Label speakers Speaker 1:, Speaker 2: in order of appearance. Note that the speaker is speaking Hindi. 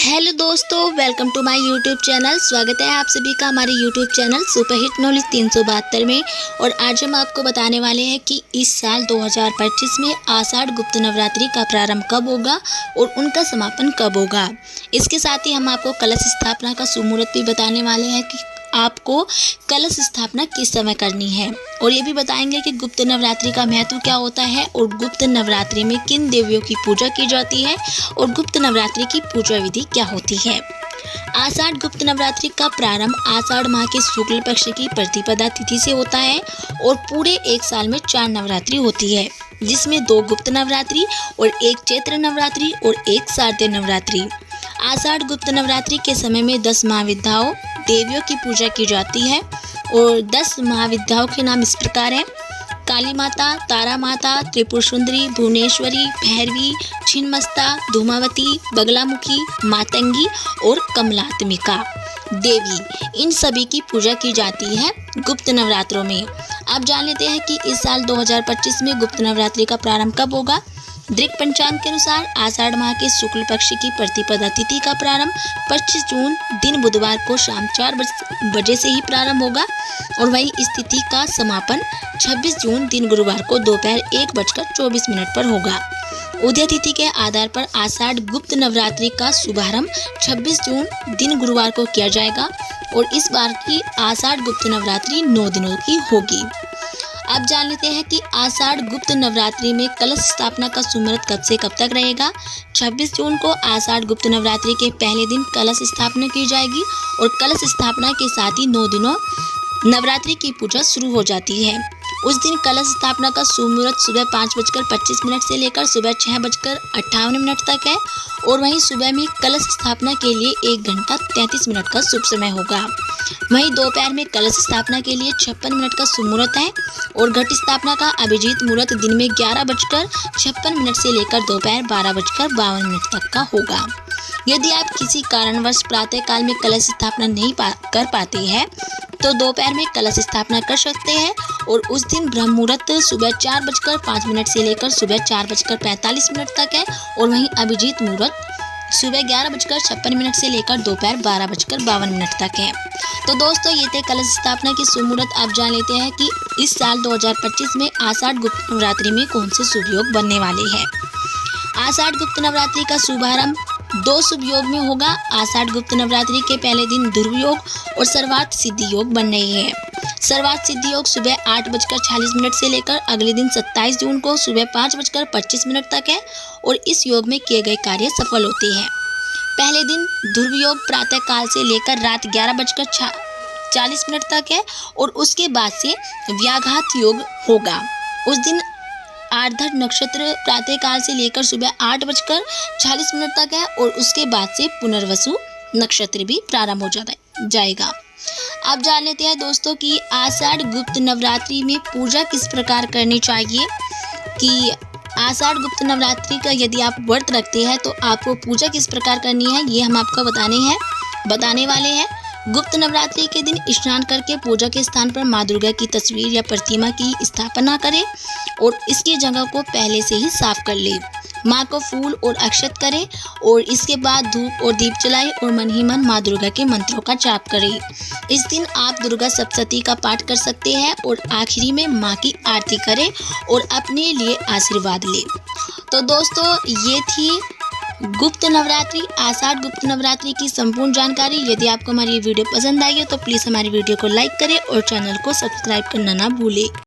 Speaker 1: हेलो दोस्तों, welcome to my YouTube channel. स्वागत है आप सभी का हमारे यूट्यूब चैनल सुपरहिट नॉलेज 372 में। और आज हम आपको बताने वाले हैं कि इस साल 2025 में आषाढ़ गुप्त नवरात्रि का प्रारंभ कब होगा और उनका समापन कब होगा। इसके साथ ही हम आपको कलश स्थापना का सुमुहूर्त भी बताने वाले हैं कि आपको कलश स्थापना किस समय करनी है, और ये भी बताएंगे कि गुप्त नवरात्रि का महत्व क्या होता है और गुप्त नवरात्रि में किन देवियों की पूजा की जाती है और गुप्त नवरात्रि की पूजा विधि क्या होती है। आषाढ़ गुप्त नवरात्रि का प्रारंभ आषाढ़ माह के शुक्ल पक्ष की प्रतिपदा तिथि से होता है और पूरे एक साल में 4 नवरात्रि होती है, जिसमें 2 गुप्त नवरात्रि और 1 चैत्र नवरात्रि और 1 शारदीय नवरात्रि। आषाढ़ गुप्त नवरात्रि के समय में 10 महाविद्याओं देवियों की पूजा की जाती है और 10 महाविद्याओं के नाम इस प्रकार हैं: काली माता, तारा माता, त्रिपुर सुंदरी, भुवनेश्वरी, भैरवी, छिन्नमस्ता, धूमावती, बगलामुखी, मातंगी और कमलात्मिका देवी। इन सभी की पूजा की जाती है गुप्त नवरात्रों में। अब जान लेते हैं कि इस साल 2025 में गुप्त नवरात्रि का प्रारंभ कब होगा। दृक पंचांग के अनुसार आषाढ़ माह के शुक्ल पक्ष की प्रतिपदा तिथि का प्रारंभ 25 जून दिन बुधवार को शाम 4 बजे से ही प्रारंभ होगा और वही इस तिथि का समापन 26 जून दिन गुरुवार को दोपहर 1:24 पर होगा। उदय तिथि के आधार पर आषाढ़ गुप्त नवरात्रि का शुभारंभ 26 जून दिन गुरुवार को किया जाएगा और इस बार की आषाढ़ गुप्त नवरात्रि 9 दिनों की होगी। अब जान लेते हैं कि आषाढ़ गुप्त नवरात्रि में कलश स्थापना का सुमुहूर्त कब से कब तक रहेगा। 26 जून को आषाढ़ गुप्त नवरात्रि के पहले दिन कलश स्थापना की जाएगी और कलश स्थापना के साथ ही 9 दिनों नवरात्रि की पूजा शुरू हो जाती है। उस दिन कलश स्थापना का सुमुहूर्त सुबह 5:25 से लेकर सुबह 6:58 तक है और वहीं सुबह में कलश स्थापना के लिए 1 घंटा 33 मिनट का शुभ समय होगा। वहीं दोपहर में कलश स्थापना के लिए 56 मिनट का सुमुहूर्त है और घट स्थापना का अभिजीत मुहूर्त दिन में 11:56 से लेकर दोपहर 12:52 तक का होगा। यदि आप किसी कारणवश प्रातः काल में कलश स्थापना नहीं कर पाते हैं तो दोपहर में कलश स्थापना कर सकते हैं और उस दिन ब्रह्म मुहूर्त सुबह 4:05 से लेकर सुबह 4:45 तक है और वहीं अभिजीत मुहूर्त सुबह 11:56 से लेकर दोपहर 12:52 तक है। तो दोस्तों, ये थे कलश स्थापना की सुमुहूर्त। आप जान लेते हैं कि इस साल 2025 में आषाढ़ गुप्त नवरात्रि में कौन से शुभ योग बनने वाले हैं। आषाढ़ गुप्त नवरात्रि का शुभारंभ 2 शुभ योग में होगा। आषाढ़ गुप्त नवरात्रि के पहले दिन ध्रुव योग और सर्वार्थ सिद्धि योग बन रही है। सर्वार्थ सिद्धि योग सुबह 8:46 से लेकर अगले दिन 27 जून को सुबह 5:25 तक है और इस योग में किए गए कार्य सफल होते हैं। पहले दिन ध्रुव योग प्रातः काल से लेकर रात 11:40 तक है और उसके बाद से व्याघात योग होगा। उस दिन आर्द्र नक्षत्र प्रातः काल से लेकर सुबह 8:40 तक है और उसके बाद से पुनर्वसु नक्षत्र भी प्रारंभ हो जाएगा। अब जान लेते हैं दोस्तों कि आषाढ़ गुप्त नवरात्रि में पूजा किस प्रकार करनी चाहिए। कि आषाढ़ गुप्त नवरात्रि का यदि आप व्रत रखते हैं तो आपको पूजा किस प्रकार करनी है, ये हम आपको बताने वाले हैं। गुप्त नवरात्रि के दिन स्नान करके पूजा के स्थान पर माँ दुर्गा की तस्वीर या प्रतिमा की स्थापना करें और इसकी जगह को पहले से ही साफ कर ले। माँ को फूल और अक्षत करें और इसके बाद धूप और दीप जलाएं और मन ही मन माँ दुर्गा के मंत्रों का जाप करें। इस दिन आप दुर्गा सप्तशती का पाठ कर सकते हैं और आखिरी में माँ की आरती करें और अपने लिए आशीर्वाद लें। तो दोस्तों, ये थी गुप्त नवरात्रि, आषाढ़ गुप्त नवरात्रि की संपूर्ण जानकारी। यदि आपको हमारी वीडियो पसंद आई है तो प्लीज़ हमारी वीडियो को लाइक करें और चैनल को सब्सक्राइब करना ना भूलें।